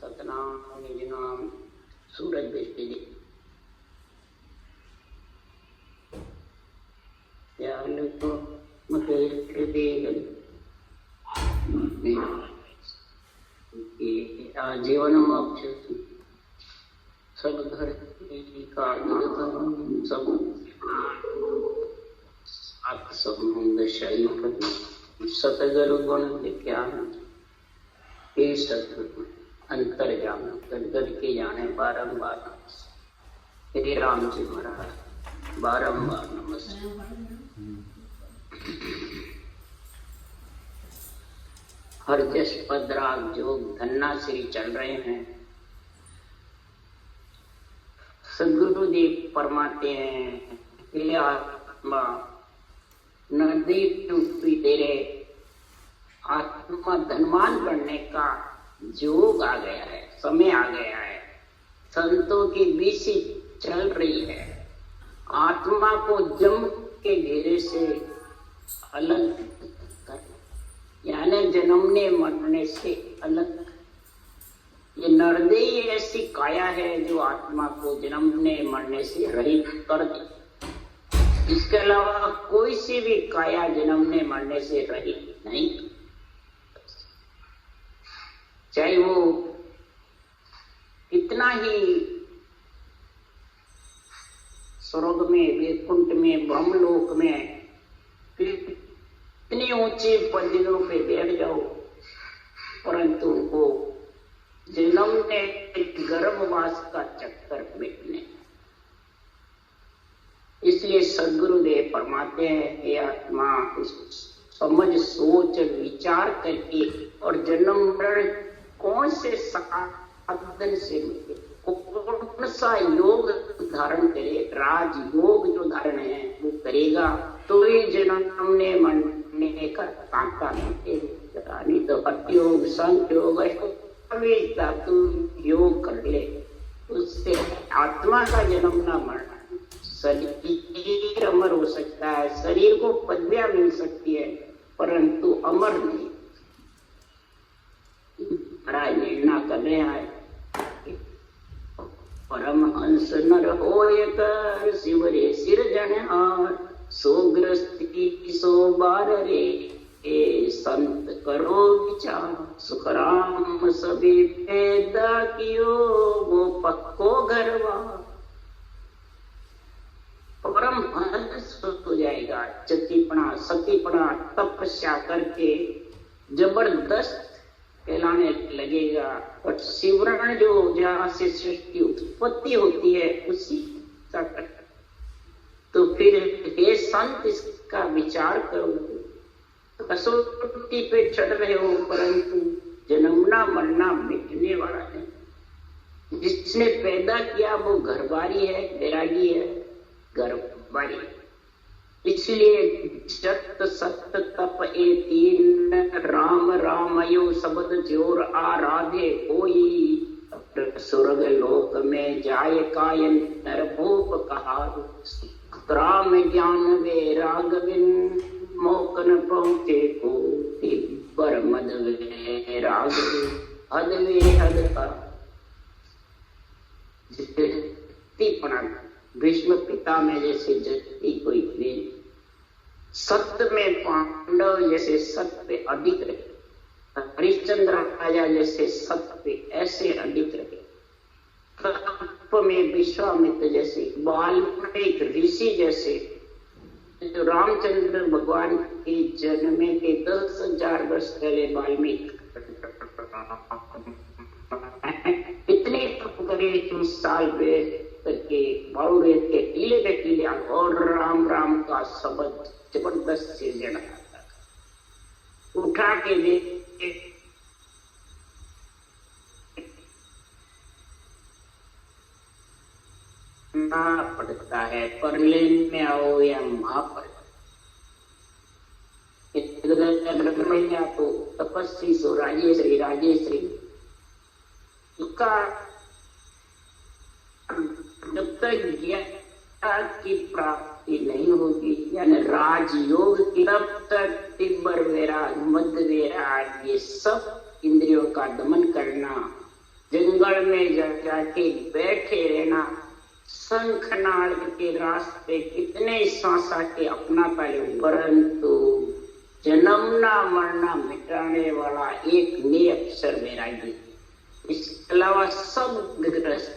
सतनाम निज नाम सूरज बेचते जी जीवन सब घर का सब संबंध शरीर सतगुरु गुण ज्ञान हे सतगुरु अंतर जान कर के जाने बारंबार श्री राम जी महाराज बारंबार नमस्कार। हर जस पदराग जोग धन्ना श्री चल रहे हैं। सदगुरुदेव फरमाते हैं हे आत्मा नदी टूटी तेरे आत्मा धनवान बनने का योग आ गया है, समय आ गया है। संतों की बीसी चल रही है। आत्मा को जम के घेरे से अलग कर, यानी जन्मने मरने से अलग। ये नरदेही ऐसी काया है जो आत्मा को जन्मने मरने से रहित कर दे। इसके अलावा कोई सी भी काया जन्मने मरने से रहित नहीं, चाहे वो कितना ही स्वर्ग में, वैकुंठ में, ब्रह्मलोक में कितनी ऊंची पदवियों पे बैठ जाओ, परंतु उनको जन्मने गर्भवास का चक्कर मिटने। इसलिए सदगुरुदेव फरमाते हैं कि आत्मा समझ सोच विचार करके और जन्म मरण कौन से साधन से मिले, कौन सा योग धारण करे, राज योग जो धारण है वो करेगा तो ही जन्मने मरने का तांता मिटेगा। नहीं तो हठयोग संयोग तू योग कर ले, उससे आत्मा का जन्म ना मरना। शरीर अमर हो सकता है, शरीर को पदवियां मिल सकती है, परंतु अमर नहीं। महाराज निर्णय कर रहे हैं परमहंस नर होय कर शिवरे सिरजनहार, सो ग्रस्ती सो बार रे ए संत करो विचार। सुखराम सभी पैदा कियो वो पक्को घरवा। परमहंस हो जाएगा, चतीपना सतीपना तपस्या करके जबरदस्त कहलाने लगेगा। और शिवरण जो जहाँ से सृष्टि उत्पत्ति होती है उसी का, तो फिर हे संत इसका विचार करो। कसौटी पे चढ़ रहे हो, परंतु जन्मना मरना मिटने वाला है। जिसने पैदा किया वो घरबारी है, बैरागी है, घरबारी। इसलिए जत सत तप ए तीन, राम रामयो शब्द जोर आराधे कोई। स्वर्ग लोक में जाय कायन नरभूप कहारू, राम ज्ञान वे राघविन मोकन पहुंचे को। पर मद वे राघवे हद वे हद का टीपणा। भीष्म पिता में जैसे जति कोई प्रेम, सत्य में पांडव जैसे सत्य पे अडिग रहे, हरिश्चंद्र राजा जैसे सत्य पे ऐसे अडिग रहे, तप में विश्वामित्र जैसे, वाल्मीकि ऋषि जैसे। जो रामचंद्र भगवान के जन्म के 10,000 वर्ष पहले वाल्मीकि इतने तप करे, 30 साल करके बाउरे के टीले पे टीले और राम राम का शब्द जबरदस्त से जड़ा उठा के दे करना पड़ता है, परले में आओ या महापर। तो तपस्वी सो राजेश्री, राजेश्री का जब तक ज्ञान की प्राप्ति नहीं होगी, यानी राजयोग की, तब तक तिब्बर वैराग, मध्य वैराग, ये सब इंद्रियों का दमन करना, जंगल में जाके बैठे रहना, शंखनाद के रास्ते कितने सांसा के अपनाता है, परंतु जन्मना मरना मिटाने वाला एक निरक्षर वैरागी, इसके अलावा सब ग्रस्त।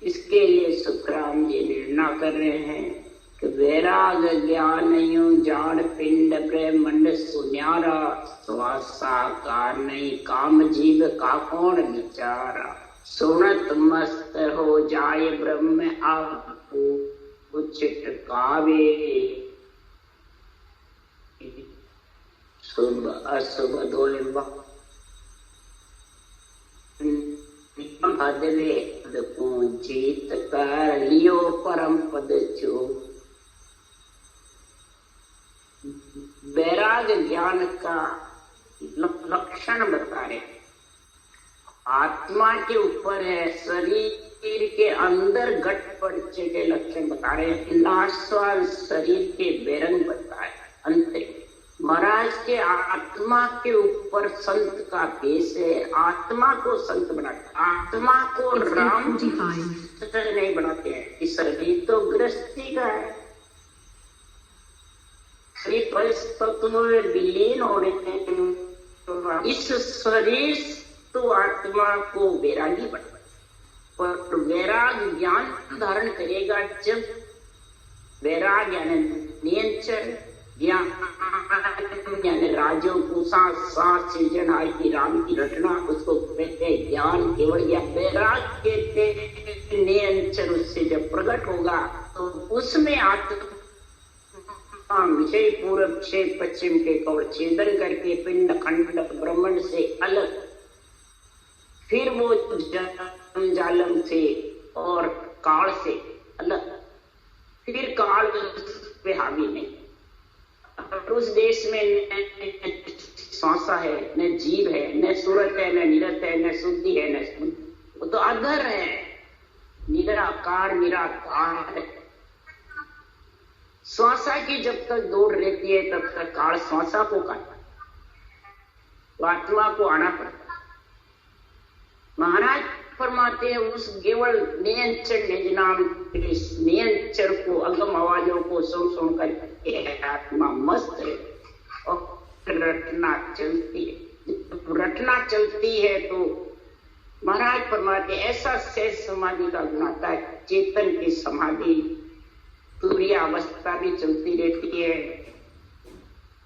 इसके लिए सुखराम जी निर्णय कर रहे हैं कि वैराग ज्ञान यूं जान पिंड ब्रह्मंड सुन्यारा, स्वासाकार नहीं काम जीव का कौन विचारा, सुनत मस्त हो जाए ब्रह्म आपको चिटकावे, शुभ अशुभ दोय भदवे को जीत कर लियो परम पद जो। वैराग ज्ञान का लक्षण बता रहे, आत्मा के ऊपर है, शरीर के अंदर घट परिचय के लक्षण बता रहे, नाशवान शरीर के बेरंग बताए अंतरिम। महाराज के आत्मा के ऊपर संत का केस है, आत्मा को संत बनाते, आत्मा को राम जी नहीं बनाते हैं। इस शरीर तो गृहस्थी का है, शरीर परिस्थितियों में विलीन होने हैं, इस शरीर तो आत्मा को वैरागी बना, पर वैराग ज्ञान धारण करेगा जब वैराग यानी नियंत्रण ज्ञान यानी राजो को सांस सृजन आय की राम की रचना, उसको कहते ज्ञान केवल, या वैराग के नियंत्रण उससे जब प्रकट होगा तो उसमें आत्मा विषय पूर्व से पश्चिम के कवच छेदन करके पिंड खंड ब्रह्मांड से अलग, फिर वो जालम से और काल से अलग, फिर काल पे हावी नहीं। उस देश में न सांसा है, न जीव है, न सूरत है, न निरत है, न शुद्धि है, न वो तो अधर है, निराकार निराकार है। श्वासा की जब तक दौड़ रहती है तब तक काल श्वासा को काटता, तो आत्मा को आना पड़ता। महाराज फरमाते हैं उस केवल नियंत्रण निजनाम नियंत्रण को, अगम आवाजों को सुन करके आत्मा मस्त है और रटना चलती है। रटना चलती है तो महाराज फरमाते ऐसा शेष समाधि का गुण आता है, चेतन की समाधि तुरीय अवस्था भी चलती रहती है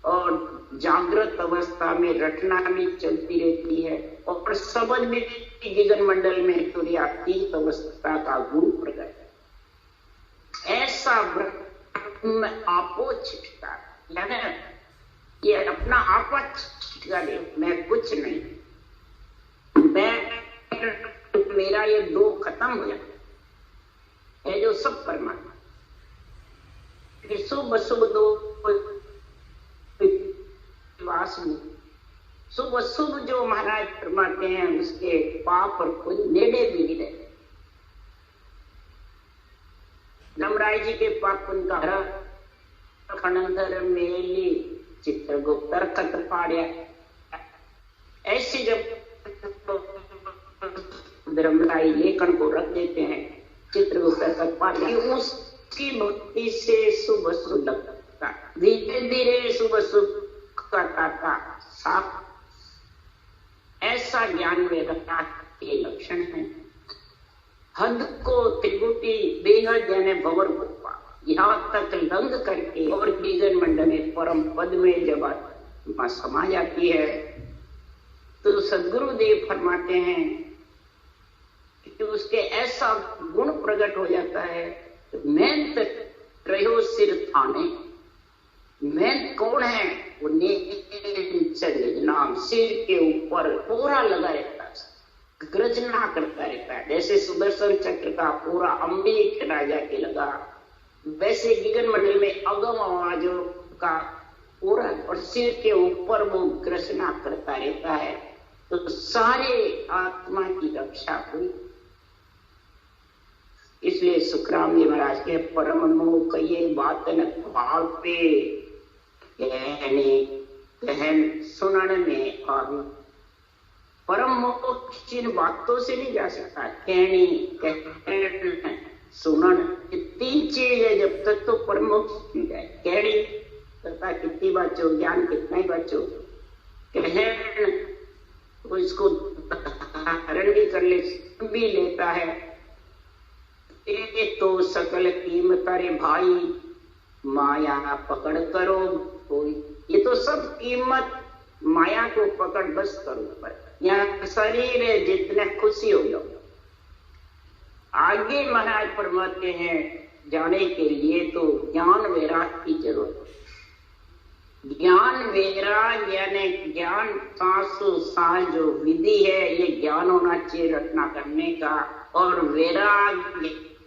और जागृत अवस्था में रटना भी चलती रहती है, और सबद में गगन मंडल में तुरीयातीत अवस्था का गुण प्रकट है। ऐसा ब्रह्म आपो छिटका, यानी ये अपना आपा छिटका दे, मैं कुछ नहीं, मैं मेरा ये दो खत्म हो जाता है जो सब परमात्मा, शुभ अशुभ दो शुभ अशुभ जो महाराज फरमाते हैं उसके पाप और कोई नेड़े भी नहीं रहते। धर्मराय जी के पाप उनका खंडर मेली चित्रगुप्त खत पाड़िया, ऐसे जब धर्मराय लेखन को रख देते हैं चित्रगुप्त खत पाड़िया, उसकी भक्ति से शुभ अशुभ लगता, धीरे धीरे शुभ अशुभ का साफ, ऐसा ज्ञान वेदता के लक्षण है। हद को त्रिगुटी बेहद यानी भवर को यहाँ तक लंघ करके और गगन मंडल में परम पद में जब आत्मा समा जाती है तो सदगुरुदेव फरमाते हैं कि उसके ऐसा गुण प्रकट हो जाता है, मैं तक रहो सिर थाने, मैं कौन है, वो नाम सिर के ऊपर पूरा लगा रहता है, गर्जना करता रहता है। जैसे सुदर्शन चक्र का पूरा अम्बिक राजा के लगा, वैसे गगन मंडल में अगम आवाजों का पूरा और सिर के ऊपर वो गर्जना करता रहता है। तो सारे आत्मा की रक्षा हुई। इसलिए सुखराम जी महाराज के परम मोह ये बात न भाव पे कहन सुनन में आवी। परम मोक्ष जिन बातों से नहीं जा सकता। कहनी कहन सुनन तीन चीज है, जब तक तो परम मोक्ष नहीं जाए। कहनी पता कितनी बचो, ज्ञान कितना ही बचो, कहन तो इसको धारण भी कर ले भी लेता है। एक तो सकल कीमत रे भाई माया पकड़ करो कोई, ये तो सब कीमत माया को पकड़ बस करो। पर यहाँ शरीर है, जितने खुशी हो जाओ। आगे महाराज फरमाते हैं जाने के लिए तो ज्ञान वैराग की जरूरत। ज्ञान वैराग यानी ज्ञान सांसो सांस जो विधि है, ये ज्ञान होना चाहिए रचना करने का। और वैराग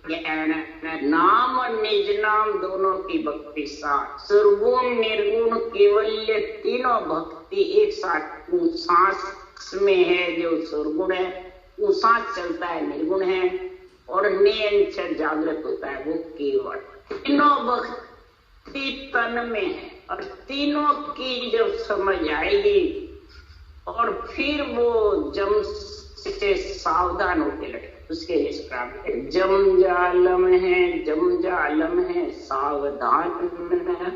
नाम और निज नाम दोनों की भक्ति साथ, सुरगुण निर्गुण केवल्य तीनों भक्ति एक साथ। सांस में है जो सुरगुण है, वो सांस चलता है निर्गुण है, और नियंत्रण जागृत होता है वो केवल। तीनों भक्ति तन में है, और तीनों की जब समझ आएगी और फिर वो जम से सावधान होते लगे। उसके लिए जम जालम है सावधान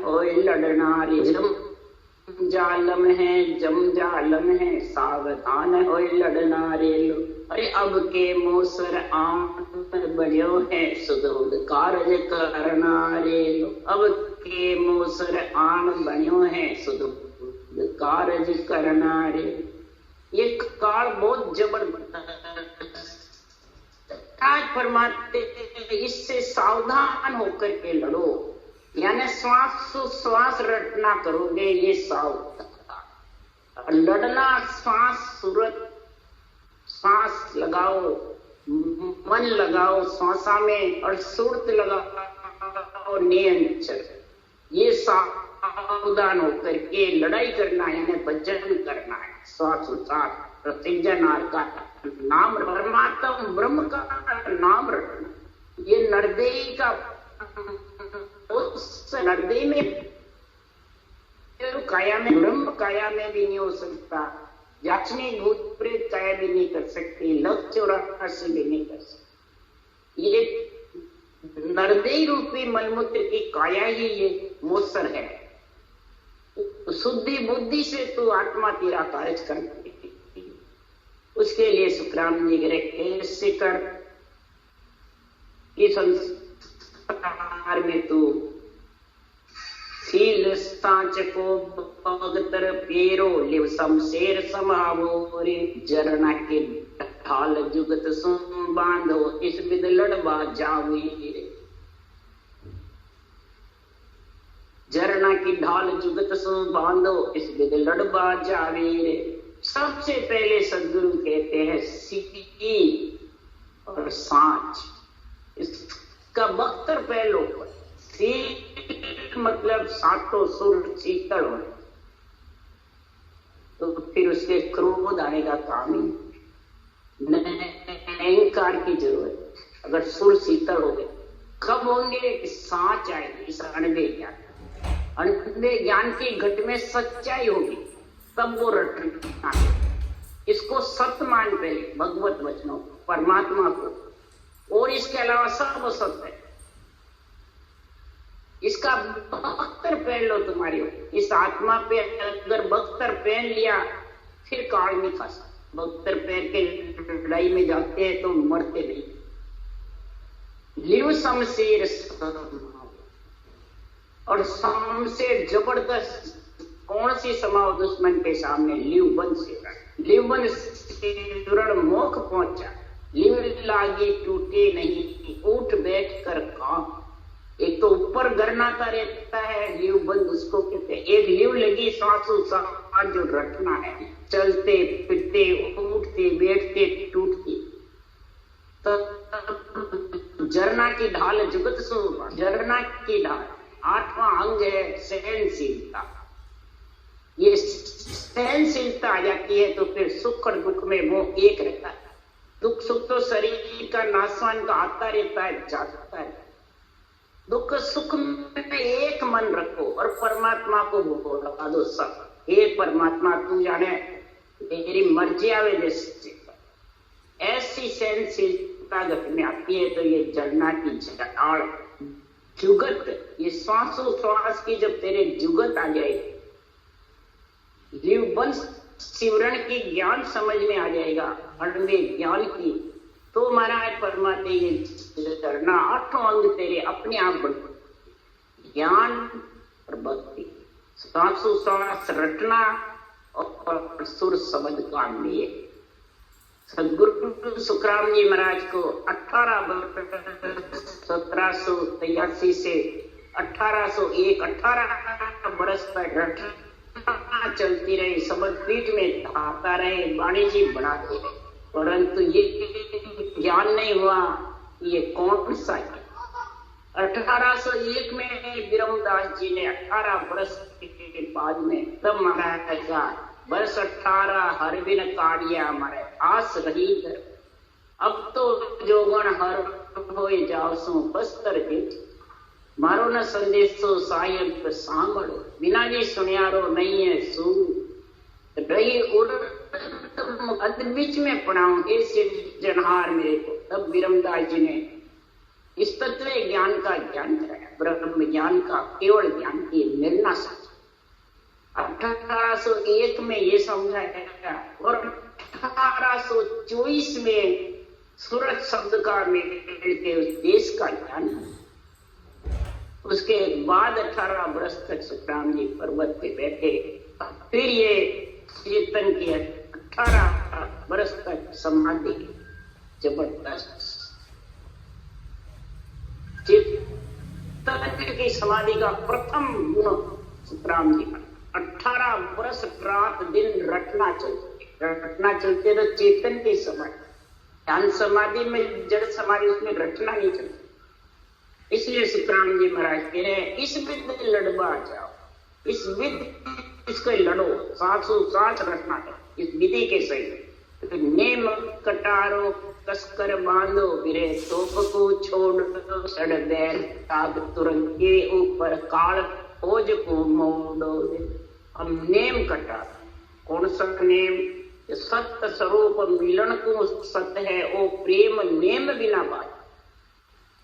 हो लड़ना रे। जम जालम है सावधान हो लड़ना रे। अरे अब के मोसर आम बड़ो है सुध कार्य करना रे। अब के मोसर आन बनो है सुध कार्य करना रे। ये काल बहुत जबरदस्त आज फरमाते, इससे सावधान होकर के लड़ो, यानी श्वास श्वास रटना करोगे ये सावधान। लड़ना श्वास सूरत, सांस लगाओ, मन लगाओ श्वासा में, और सुरत लगाओ नियंत्रण। ये सावधान होकर के लड़ाई करना है, यानी भजन करना है। श्वास प्रतिज्ञा नार का नाम, परमात्मा ब्रह्म का नाम रखना। ये नरदेही का, उस नरदेही में काया में, ब्रह्म काया में भी नहीं हो सकता। याचनी भूत प्रेत काया भी नहीं कर सकती, लक्ष्य 84 भी नहीं कर सकती। ये नरदेही रूपी मलमूत्र की काया ही ये मोसर है। शुद्धि बुद्धि से तू आत्मा तेरा कार्य करती। उसके लिए सुखराम जी कह कैसे कर कि संसार में तू शील सांच को भगतर पेरो लिव शमशेर समावो रे। जरना के ढाल जुगत सुन बांधो इस विद लड़वा जावे रे। जरना की ढाल जुगत सुन बांधो इस विद लड़वा जावे रे। सबसे पहले सदगुरु कहते हैं सीटी और सांच, इसका बख्तर पहलू पर। सीट मतलब सातों सुर शीतल होने, तो फिर उसके क्रोध आने का काम ही अहंकार की जरूरत। अगर सुर शीतल हो गए कब होंगे? सांच आएगी, इस अनबे ज्ञान। अनबे ज्ञान की घट में सच्चाई होगी, तब वो रटना। इसको सत्य मान पहले, भगवत वचनों परमात्मा को, और इसके अलावा सब सत्य है। इसका बख्तर पहन लो तुम्हारी। इस आत्मा पे अगर बख्तर पहन लिया फिर काल नहीं फंसा। बख्तर पहन के लड़ाई में जाते हैं तो मरते नहीं। लिव शमशेर, और शमशेर जबरदस्त कौन सी समाओ दुश्मन के सामने? लिवबन से। लिवबन से मोख पहुंचा, लिव लागी टूटे नहीं, उठ बैठ कर काम। एक तो ऊपर गरनाता रहता है, लीव बंद उसको कहते हैं। एक लीव लगी सांसों सांस जो रटना है, चलते फिरते उठते बैठते टूटते, तो झरना की ढाल जुगत सो, झरना की ढाल। आठवां अंग है सहनशीलता। ये सहनशीलता आ जाती है तो फिर सुख और दुख में वो एक रहता है। दुख सुख तो शरीर का नाशवान का आता रहता है, जाता है। दुख सुख में एक मन रखो और परमात्मा को बोला दो सब, हे परमात्मा तू जाने मेरी मर्जी आवे जैसे। ऐसी सहनशीलता गत में आती है तो ये झरना की झाड़ जुगत, ये श्वासों श्वास की जब तेरे जुगत आ जाएगी, जीववंश सिमरण की ज्ञान समझ में आ जाएगा, अणवे ज्ञान की, तो महाराज परमात्मा ये झरना आठों अंग तेरे अपने आप बढ़, ज्ञान और भक्ति, सांसों सांस रटना और सुर शब्द का लिए। सदगुरु सुखराम जी महाराज को 1783 से 1801 18 बरस तक रटना चलती रही, शब्द पीठ में आता रहे, वाणी जी बढ़ाते रहे, परंतु ये ज्ञान नहीं हुआ। ये कौन सा है? 1801 में विरमदास जी ने 18 बरस के बाद में तब महाराज का वर्ष 18 हर बिन काढ़िया हमारे आस रही कर, अब तो जोगण हर होए जाओ सो बस्तर देख, मारो न संदेशो सायब सांभळो, बिना जी सुनियारो नहीं है सू रही उड़ बीच में पढ़ाऊं ऐसे जनहार मेरे को। तब विरमदास जी ने इस तत्व ज्ञान का ज्ञान कराया, ब्रह्म ज्ञान का केवल ज्ञान की मिलना सच। 1801 में ये समझाया और 1824 में सूरत शब्द का मेल के उस देश का ज्ञान। उसके बाद 18 बरस तक सुखराम जी पर्वत पे बैठे, फिर ये चेतन की 18 बरस तक समाधि जबरदस्त चेतन की समाधि का प्रथम गुण सुखराम जी का 18 वर्ष रात दिन रटना चलते तो चेतन की समाधि, ध्यान समाधि में जड़ समाधि उसमें रटना नहीं चलती। इसलिए सुखराम जी महाराज कह रहे हैं इस विद लड़वा जाओ, इस विद इसको लड़ो, सांसों सांस रटना है इस विधि के सही। तो नेम कटारो कसकर बांधो, बिरे तोप को छोड़ सड़ बैर ताग तुरंत के ऊपर काल खोज को मोड़ो। हम नेम कटा, कौन सा नेम? सत्य स्वरूप मिलन को सत्य है ओ प्रेम नेम बिना बात।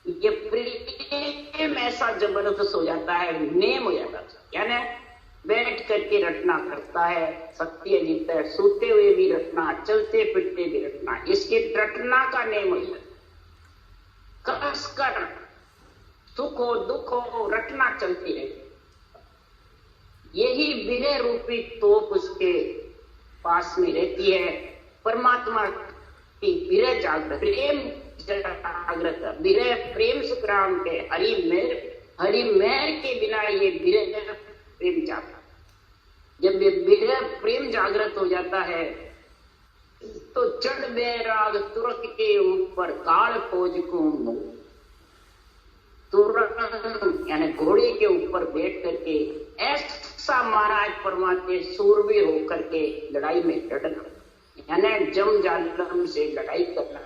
ये प्रेम ऐसा जबरदस्त हो जाता है, नेम हो जाता है, यानी बैठ करके रटना करता है, सत्य जीता है, सोते हुए भी रटना, चलते फिरते भी रटना, इसके रटना का नेम हो जाता है। कस कर सुख हो दुख हो रटना चलती रहे, यही विरह रूपी तोप उसके पास में रहती है। परमात्मा की विरह जागृत, प्रेम जागृत, विरह प्रेम सुखराम के हरि मेहर के बिना ये विरह प्रेम जागृत। जब ये विरह प्रेम जागृत हो जाता है तो चढ़ बैराग तुरक के ऊपर काल खोज को मुंह, तुरंत यानी घोड़े के ऊपर बैठ करके ऐसा महाराज परमात्मा सूरवीर होकर के लड़ाई में लड़ना, यानी जम जालम से लड़ाई करना।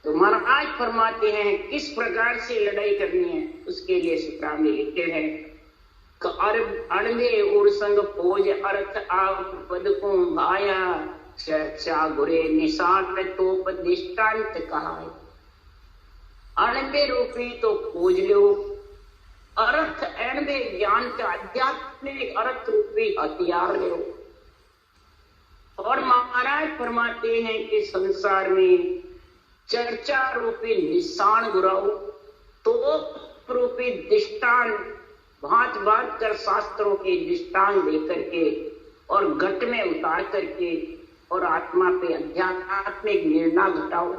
तो महाराज फरमाते हैं किस प्रकार से लड़ाई करनी है, उसके लिए सुखराम जी लिखते हैं अणवे उड़संग फौज अर्थ आपद को भाया, चर्चा गुरे निशान तोप दृष्टांत कहा। अणवे रूपी तो खोज लो, अर्थ अणवे ज्ञान का आध्यात्मिक अर्थ रूपी हथियार लो। और महाराज फरमाते हैं कि संसार में चर्चा रूपी निशान गुराओ, तोप रूपी दृष्टांत भांत भांत कर शास्त्रों के दृष्टांत देकर के और घट में उतार करके और आत्मा पे आध्यात्मिक निर्णय घटाओ।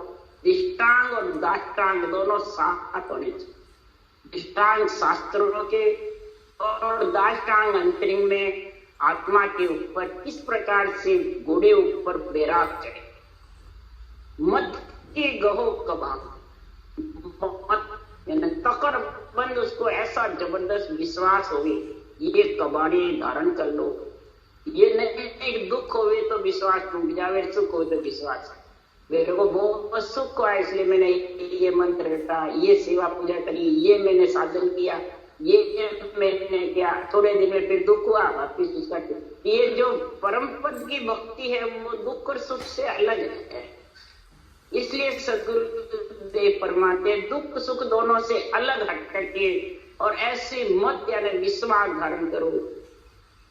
दृष्टांग और दाष्टांग दोनों साथ होने चाहिए। अष्टांग शास्त्रों के और दाष्टांग अंतरिंग में आत्मा के ऊपर किस प्रकार से घोड़े ऊपर बैराग चढ़े। मत के गहो कबा तकर बंद उसको ऐसा जबरदस्त विश्वास हो ये कबाड़ी धारण कर लो, ये नहीं दुख होवे तो विश्वास टूट जावे, सुख हो तो विश्वास। मेरे को बहुत सुख हुआ इसलिए मैंने ये मंत्र रटा, ये सेवा पूजा करी, ये मैंने साधन किया, ये मैंने किया। थोड़े दिन में फिर दुख हुआ, वापिस उसका। ये जो परम पद की भक्ति है वो दुख और सुख से अलग है। इसलिए सदगुरुदेव फरमाते दुख सुख दोनों से अलग हट करके और ऐसे मत यानी विश्वास धारण करो,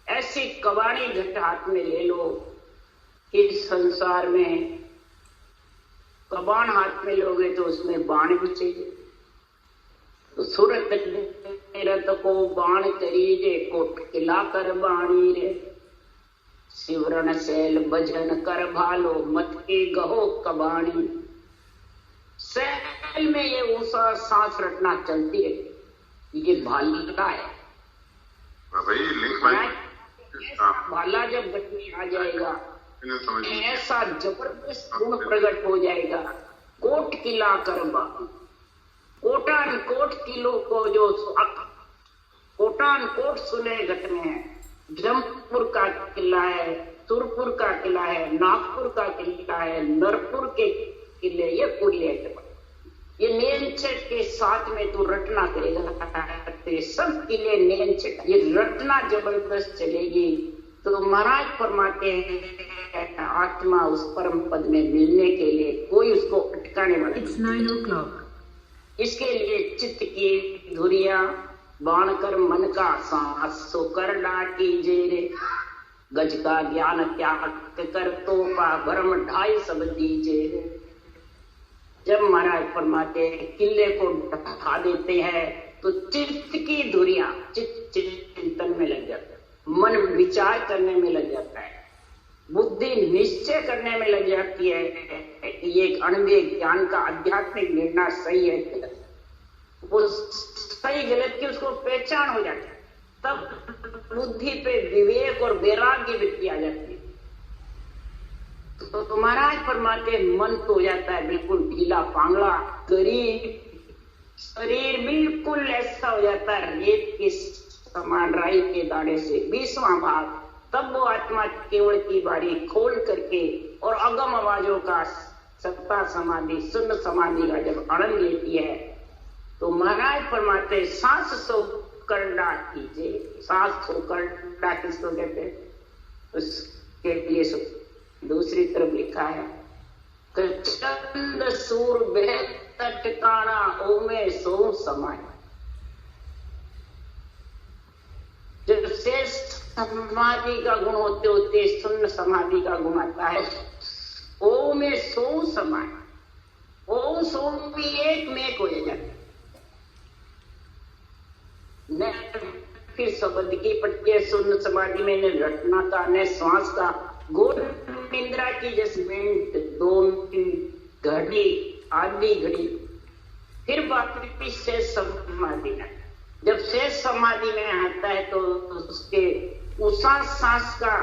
ऐसी कबाड़ी घट हाथ में ले लो। इस संसार में कबाड़ हाथ में लोगे तो उसमें बाण भी चाहिए। तो सूरत रत को बाण करी रे, कोट किला कर बाणी रे, शिवरण शैल भजन कर भालो, मत के गहो कबाणी। शैल में ये ऊषा सांस रटना चलती है, ये भाला है भाला। जब गट में आ जाएगा ऐसा जबरदस्त गुण प्रकट हो जाएगा। कोट किला कर बाणी, कोटान कोट किलो को जो कोटान कोट सुने घट में है। जमपुर का किला है, सुरपुर का किला है, नागपुर का किला है, नरपुर के किले, ये पूरी है। ये नेनछट के साथ में तू रटना करेगा, तेरे सब किले नेनछट, ये रटना जबरदस्त चलेगी। तो महाराज फरमाते हैं आत्मा उस परम पद में मिलने के लिए कोई उसको अटकाने वाला। It's 9 o'clock। इसके लिए चित्त की धुरिया बाण कर मन का सांस सो कर डाटी जेरे, गज का ज्ञान त्याग कर तोपा भरम ढाई सब दीजे। जब महाराज फरमाते हैं किले को ढका देते हैं तो चित्त की धुरिया, चित्त चिंतन में लग जाता है, मन विचार करने में लग जाता है, बुद्धि निश्चय करने में लग जाती है कि ये अणुदेह ज्ञान का आध्यात्मिक निर्णय सही है गलत, वो सही गलत की उसको पहचान हो जाती है। तब बुद्धि पे विवेक और वैराग्य वृत्ति आ जाती है। तो महाराज फरमाते मन तो हो जाता है बिल्कुल ढीला पांगड़ा, शरीर बिल्कुल ऐसा हो जाता है रेत के समान, राई के दाने से 20वां भाग। तब वो आत्मा केवल की बारी खोल करके और अगम आवाजों का सत्ता समाधि शून्य समाधि का जब आनंद लेती है तो महाराज फरमाते सांस सो करना कीजिए। सांस सो करना किसको कहते हैं? उसके लिए दूसरी तरफ लिखा है चंद सूर बेहतर ठिकाना ओमे सो समाय। जब शेष समाधि का गुण होते होते शून्य समाधि का गुण आता है, ओ में सो समाय, ओ सो भी एक में एक हो जाता है। न फिर शब्द की पट्टी शून्य समाधि में न रटना का न श्वास का, गोल निंद्रा की जैसे मिनट 2 घड़ी आधी घड़ी, फिर वापस शेष समाधि में। जब शेष समाधि में आता है तो उसके उसा सांस का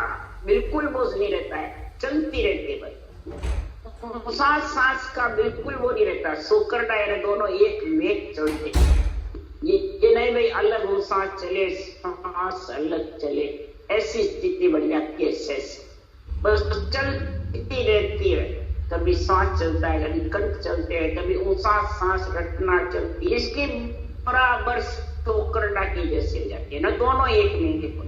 बिल्कुल बोझ नहीं रहता है, चलती रहती है बस। उसा सांस का बिल्कुल वो नहीं रहता, सोकर डायरे दोनों एक वेग चलते। ये नहीं भाई अलग वो सांस चले सांस अलग चले, ऐसी स्थिति बढ़ जाती है। शेष बस चलती रहती है, कभी सांस चलता है, कभी कंठ चलते हैं, कभी ऊंचा सांस रटना चलती है। इसके बराबर टोकरडा की जैसे हो जाती है ना, दोनों एक में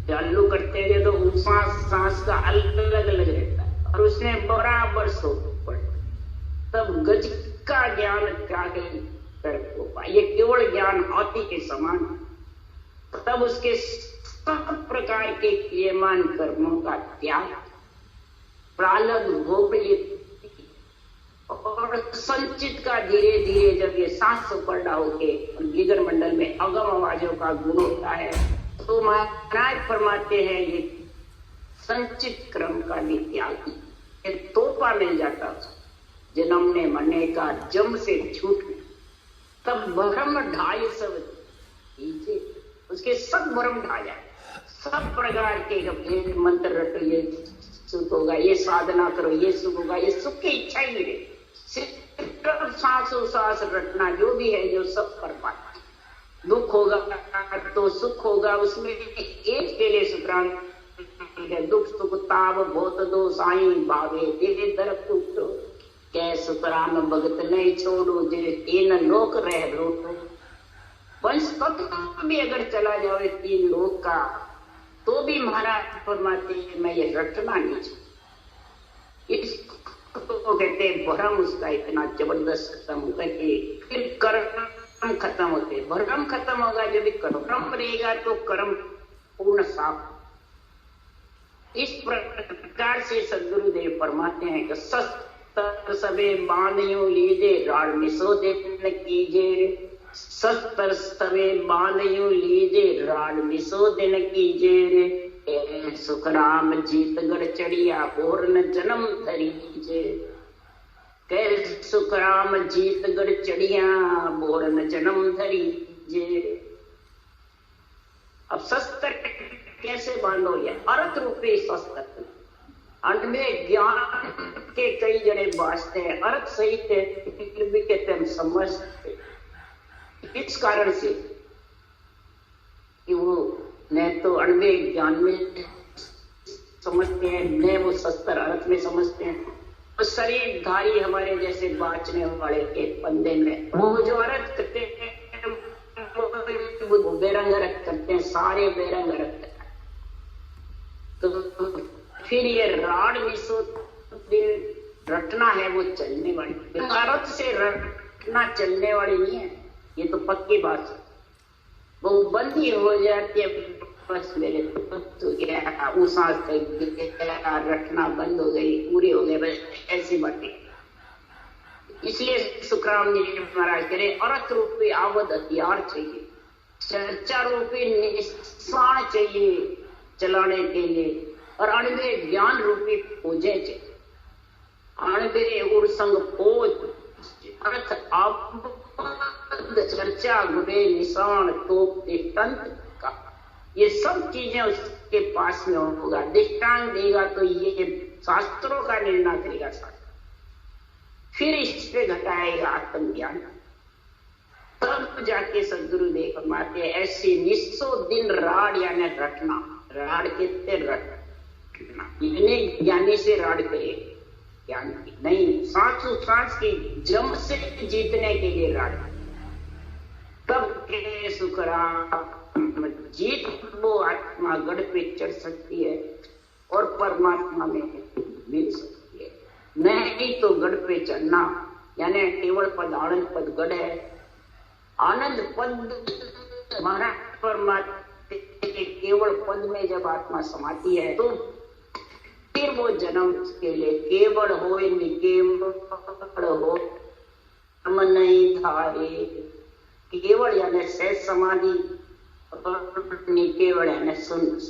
चालू करते हैं तो ऊंचा सांस का अलग अलग रहता है और उसमें बराबर सो तब गज का ज्ञान त्याग कर पाए। ये केवल ज्ञान हाथी के समान, तब उसके सब प्रकार के क्रियमान कर्मों का त्याग, प्रालब्ध भोग और संचित का धीरे धीरे जब ये सांस सुपरडा होके जिगर मंडल में अगम आवाजों का गुण होता है तो महाराज फरमाते हैं ये संचित क्रम का भी त्याग, तोहफा मिल जाता, जन्मने मरने का जम से छूट। तब भरम ढाई सब कीजिए, उसके सब भरम ढाया, सब प्रकार के भेद मंत्र रटो, ये सुख होगा, ये साधना करो, ये सुख होगा, ये सुख की इच्छा ही नहीं रही, सिर्फ सांसों सांस रटना, जो भी है जो सब परमात्मा। दुख होगा तो सुख होगा, उसमें एक के लिए सुखराम दुख सुख ताप बहुत दो साई भावे तेरे तरफ टूटो, कै सुखराम भगत नहीं छोड़ो, जे तीन लोक रह रोटो। वंश तत्व भी अगर चला जाए तीन लोक का, तो भी महाराज फरमाते हैं मैं ये रटना नहीं चाहता। इसको कहते हैं भ्रम, उसका इतना जबरदस्त खत्म होता है। फिर कर्म खत्म होते, भ्रम खत्म होगा, जब भी कर्म रहेगा तो कर्म पूर्ण साफ। इस प्रकार से सदगुरुदेव फरमाते हैं कि सस्तर सबे बांधियों लीजे राड मिसो देन कीजे, सस्तर सबे बांधियों लीजे राड मिसो दिन कीजे, सुखराम जीत गढ़ चढ़िया पूर्ण जन्म धरीजे, कै सुखराम जीत गढ़ चढ़िया पूर्ण जन्म धरीजे। अब शस्त्र कैसे बांधो, ये अर्थ रूपी शस्त्र। अंत में ज्ञान के कई जने बाजते हैं, अर्थ सही थे फिर भी कहते हम समझते, इस कारण से कि वो न तो अणवे ज्ञान में समझते हैं, न वो शस्त्र अर्थ में समझते हैं। तो शरीरधारी हमारे जैसे बाँचने वाले के पंदे में वो जो अर्थ करते हैं वो बेरंग रख करते हैं, सारे बेरंग रखते हैं। तो फिर ये राड मिसो दिन रटना है, वो चलने वाली, अर्थ से रटना चलने वाली नहीं है, ये तो पक्की बात है। वो बंदी हो जाती है, बस मेरे तो क्या उसा रटना बंद हो गई, पूरी हो गई, बस ऐसी बातें। इसलिए सुखराम जी महाराज कह रहे अर्थ रूपी आवध हथियार चाहिए, चर्चा रूपी निशान चाहिए चलाने के लिए, और अणवे ज्ञान रूपी खोजे चाहिए, अणवे उर संग खोज, अर्थ आप चर्चा गुणे निशान तोप दृष्टांत का, ये सब चीजें उसके पास में होगा। दृष्टांत देगा तो ये शास्त्रों का निर्णय करेगा शास्त्र, फिर इस पे घटाएगा आत्मज्ञान, तब जाके सदगुरुदेव फरमाते हैं ऐसी निस्सो दिन राड यानी रटना, राड कहते रटना, इतने ज्ञानी से राड करे, ज्ञान की नहीं, सांस की जम से जीतने के लिए राड, तब के सुखराम जीत वो आत्मा गढ़ पे चढ़ सकती है और परमात्मा में मिल सकती है। नहीं तो गढ़ पे चढ़ना यानी केवल पद आनंद पद गढ़ है, आनंद पद महाराज परमात्मा के केवल पद में जब आत्मा समाती है तो फिर वो जन्म के लिए केवल हो निकेवल हो, हम नहीं धारे, केवल यानी सहज समाधि, निकेवल यानी शून्य।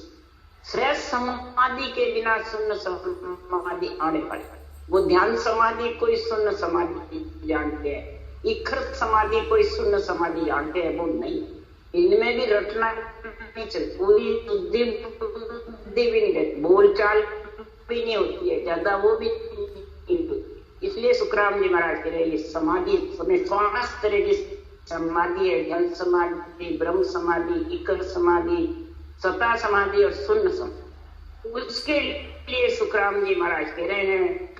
सहज समाधि के बिना शून्य समाधि आने वाली, वो ध्यान समाधि कोई शून्य समाधि जानते हैं, इखर समाधि कोई शून्य समाधि जानते हैं, वो नहीं। इनमें भी रटना नहीं चल, पूरी बुद्धि भी नहीं रहती, बोलचाल भी नहीं होती है ज्यादा, वो भी इसलिए सुखराम जी महाराज कह रहे ये समाधि समय श्वास तरह की समाधि है, ज्ञान समाधि, ब्रह्म समाधि, इकर समाधि, सता समाधि और शून्य समाधि। उसके लिए सुखराम जी महाराज कह रहे हैं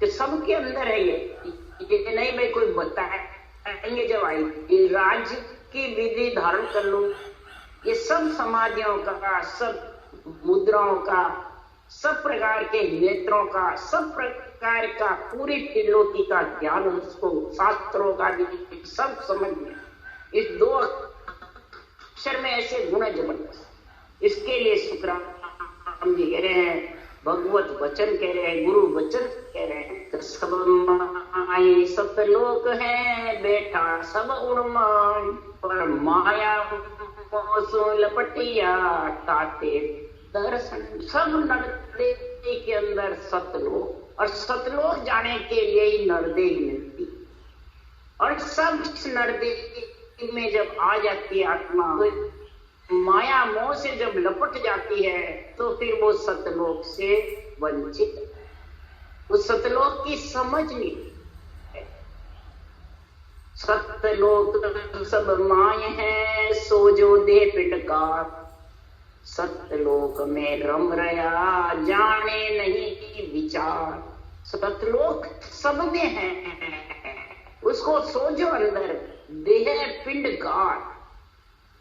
कि सबके अंदर है ये नहीं भाई कोई बताएंगे जब आई, ये राज्य की विधि धारण कर लो, ये सब समाधियों का, सब मुद्राओं का, सब प्रकार के नेत्रों का, सब प्रकार का पूरी त्रिलोकी का ज्ञान उसको, शास्त्रों का भी सब समझ में, इस दो अक्षर में ऐसे गुण है जबरदस्त। इसके लिए सुखराम जी कह रहे हैं, भगवत वचन कह रहे हैं, गुरु वचन कह रहे हैं, सब माई सतलोक है बेटा सब उड़मान, पर माया लपटिया ताते दर्शन, सब नरदेह के अंदर सतलोक, और सतलोक जाने के लिए ही नरदेह मिलती। और सब नरदेव में जब आ जाती है आत्मा, तो माया मोह से जब लपट जाती है, तो फिर वो सतलोक से वंचित है, उस सतलोक की समझ नहीं। सतलोक सब माय है, सो जो दे पिटकार, सतलोक में रम रहा, जाने नहीं विचार। सतलोक सब में है, उसको सोचो अंदर, देह पिंड गार।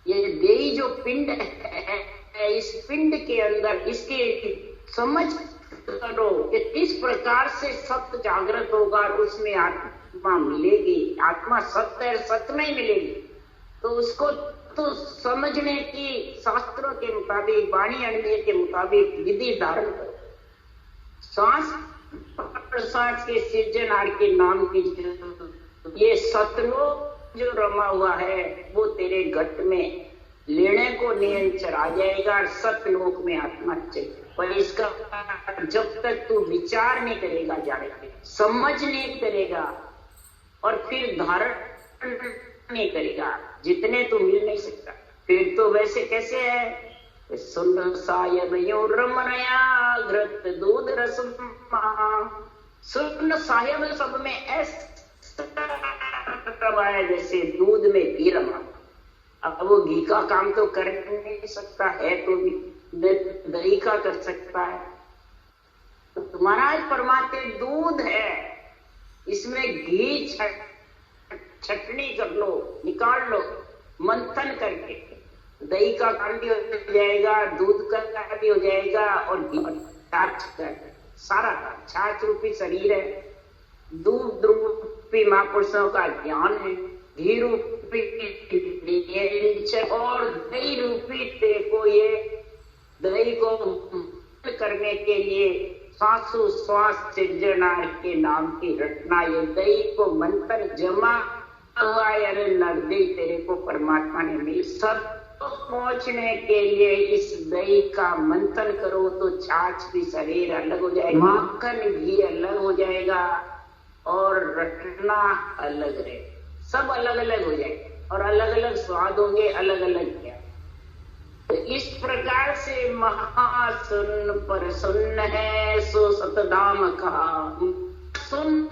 ये देही जो पिंड है, इस पिंड के अंदर इसके समझ करो कि किस प्रकार से सत्य जागृत होगा और उसमें आत्मा मिलेगी। आत्मा सत्य है, सत्य में ही मिलेगी। तो उसको तो समझने की शास्त्रों के मुताबिक, वाणी अण्डेय के मुताबिक विधि धारण करो। सांस प्रश्वास के सृजनहार के नाम की ये सतलोक जो रमा हुआ है, वो तेरे घट में लेने को नियंत्रण आ जाएगा और सतलोक में आत्मा चले। पर इसका जब तक तू विचार नहीं करेगा, जाने समझ नहीं करेगा और फिर धारण नहीं करेगा, जितने तो मिल नहीं सकता। फिर तो वैसे कैसे है, सुन सायब रमणया घृत दूध रस, सुन सायब सब में ऐसा है जैसे दूध में घी रमा। अब वो घी का काम तो कर नहीं सकता है, तो भी दही का कर सकता है। तो तुम्हारा परमात्मा दूध है, इसमें घी छटनी कर लो, निकाल लो मंथन करके, दही का काम भी हो जाएगा, दूध का काम भी हो जाएगा और घी का सारा छाछ रूपी शरीर है, दूध रूपी महापुरुषों का ज्ञान है, घी रूपी और दही रूपी को, ये दही को करने के लिए सांसु श्वास सृजनहार के नाम की रचना, ये दही को मंथन जमा हुआ। अरे नरदेव तेरे को परमात्मा ने मिल, सब पहुंचने के लिए इस दही का मंथन करो तो छाछ भी शरीर अलग हो जाएगा, माखन घी अलग हो जाएगा और रटना अलग रहे, सब अलग अलग हो जाएगा और अलग अलग स्वाद होंगे, अलग अलग क्या। तो इस प्रकार से महासुन पर सुन है, सो सतधाम का सुन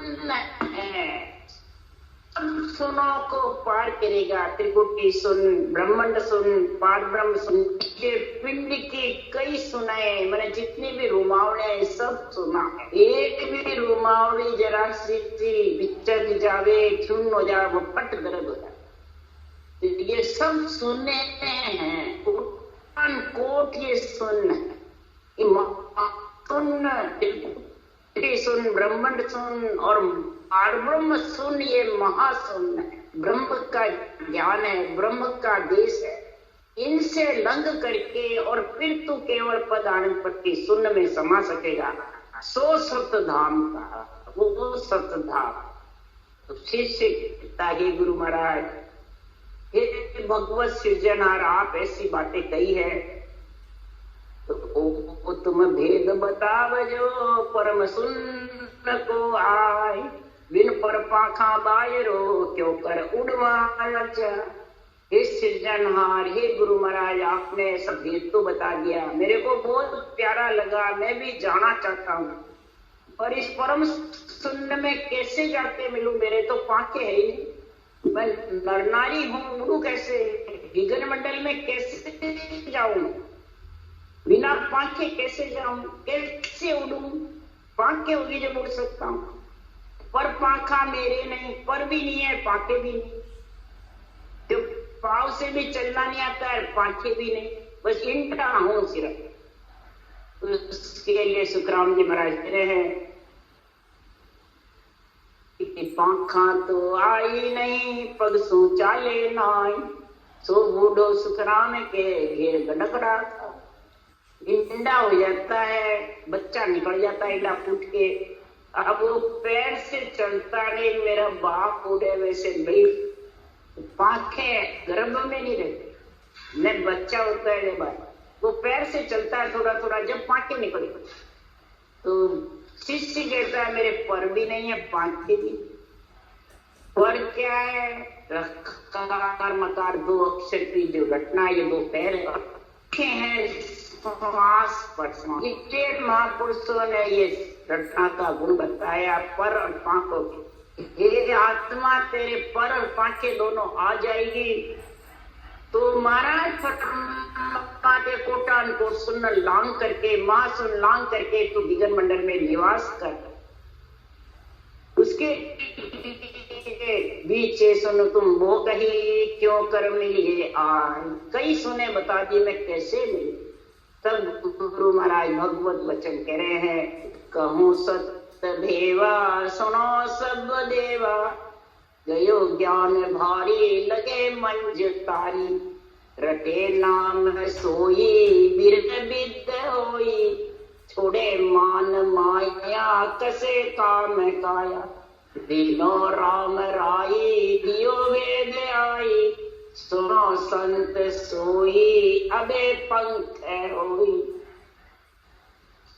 है, सुनो को पार करेगा। त्रिकुटी सुन, ब्रह्मांड सुन, पार ब्रह्म सुन, ये पिंड की कई सुनाए, मैंने जितनी भी रुमावड़े सब सुना है। एक भी रुमावड़ी जरा सी बिचक जावे, चुन हो जाए, वो पट दर्द हो जाए। तो ये सब सुनने हैं, कोट ये सुन है, सुन, ब्रह्मांड सुन और ब्रह्म सुन, ये महासुन है, ब्रह्म का ज्ञान है, ब्रह्म का देश है। इनसे लंघ करके और फिर तू केवल पद आनंद पत्ति सुन में समा सकेगा। सो सतधाम का वो सतधाम। तो शिष्य कहता है, गुरु महाराज हे भगवत सृजनहार, आप ऐसी बातें कही है तो तुम भेद बताव जो परम सुन को आय, बिन पर पाखा बायरो क्यों कर उड़वाचा। हे सृजनहार, हे गुरु महाराज, आपने ऐसा भेद तो बता दिया, मेरे को बहुत प्यारा लगा, मैं भी जाना चाहता हूँ, पर इस परम सुन में कैसे जाके मिलूं, मेरे तो पाखे है ही नहीं, मैं नरनारी हूँ, उड़ू कैसे, विघन मंडल में कैसे जाऊं, बिना पाखे कैसे जाऊं, कैसे उड़ू, पाखे होगी जब उड़ सकता हूं, पर पाखा मेरे नहीं, पर भी नहीं है, पाखे भी नहीं, तो पाव से भी चलना नहीं आता है, पाखे भी नहीं, बस इंटा हूं सिर्फ। उसके लिए सुखराम जी महाराज कह रहे हैं, पाखा तो आई नहीं, पग सो चाले नाई, सो बूढ़ो सुखराम के घेर गड़गड़ा था। इंडा हो जाता है, बच्चा निकल जाता है इंडा फूट के, अब वो पैर से चलता नहीं, मेरा बाप उड़े वैसे भाई, पाखे गर्भ में नहीं रहते, न बच्चा होता है रे भाई, वो पैर से चलता है थोड़ा थोड़ा, जब पाखे निकले तो शिष्य कहता है मेरे पर भी नहीं है, पाखे भी। पर क्या है, रकार मकार दो अक्षर की जो घटना, ये दो पैर हैं श्वास पर श्वास। इतने महापुरुषों ने ये घटना का गुण बताया पर और पांखों की। ये आत्मा तेरे पर और पांखें दोनों आ जाएगी तो महाराज फटमा के कोटान को सुन लांग करके, मां सुन लांग करके तू दिगन मंडल में निवास कर। उसके बीच सुन तुम वो कही क्यों कर मिलिए आय, कई सुने बता दी मैं कैसे मिली। तब गुरु महाराज भगवत वचन कह रहे हैं, कहूँ सत्य भेवा सुनो सब देवा, गयो ज्ञान भारी लगे मंज तारी, रटे नाम सोई बिरद विद्य होई, छोड़े मान माया कसे काम काया, दिनो राम राई दियो वेद आई, सुनो संत सोई अबे पंख होई।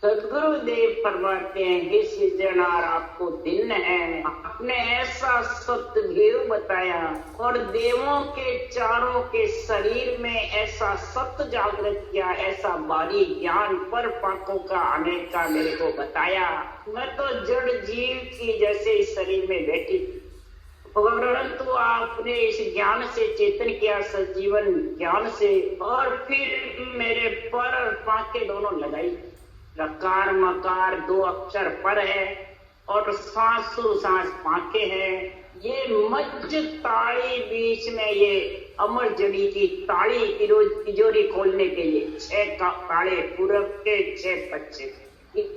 सदगुरु देव फरमाते हैं, हे सृजनहार आपको दिन है, आपने ऐसा सत्य भेद बताया और देवों के चारों के शरीर में ऐसा सत्य जागृत किया, ऐसा बारी ज्ञान पर पाकों का आने का मेरे को बताया। मैं तो जड़ जीव की जैसे इस शरीर में बैठी थी, परंतु आपने इस ज्ञान से चेतन किया, सजीवन ज्ञान से, और फिर मेरे पर और पाके दोनों लगाई। रकार मकार दो अक्षर पर है और सांसु सांस पाके हैं। ये मज्ज ताड़ी बीच में ये अमर जड़ी की ताड़ी तिजोरी खोलने के लिए 6 ताले पूरब के 6 पश्चिम,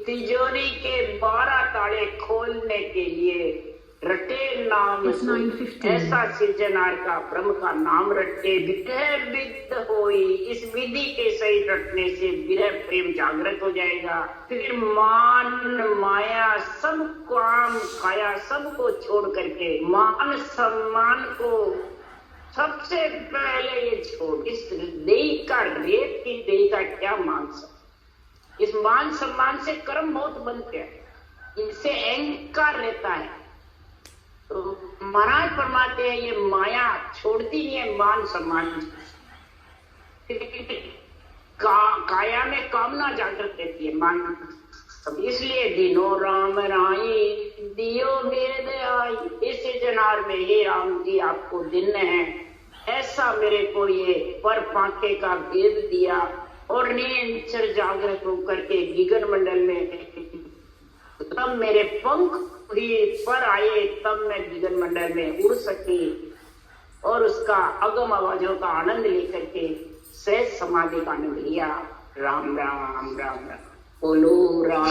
तिजोरी के 12 ताले खोलने के लिए रटे नाम ऐसा सृजनहार का ब्रह्म का नाम रटे विरह विद्य होई। इस विधि के सही रटने से विरह प्रेम जागृत हो जाएगा। फिर मान माया सब काम काया सबको छोड़ करके मान सम्मान को सबसे पहले ये छोड़। इस देह का रेत की देह का क्या मान सम्मान, इस मान सम्मान से कर्म बहुत बनते हैं, इनसे अहंकार रहता है। तो महाराज फरमाते हैं ये माया छोड़ती नहीं है मान सम्मान, काया में कामना जागृत रहती है मान। इसलिए दिनो राम राई दियो वेद आई, इस जनार में ये राम जी आपको दिन है, ऐसा मेरे को ये पर पाके का भेद दिया और निरंतर जागृत होकर के दिगन मंडल में तब मेरे पंख भी पर आए, तब मैं दिगन मंडल में उड़ सकी और उसका अगम आवाजों का आनंद लेकर के सहज समाधि का आनंद लिया। राम राम राम राम, बोलो राम।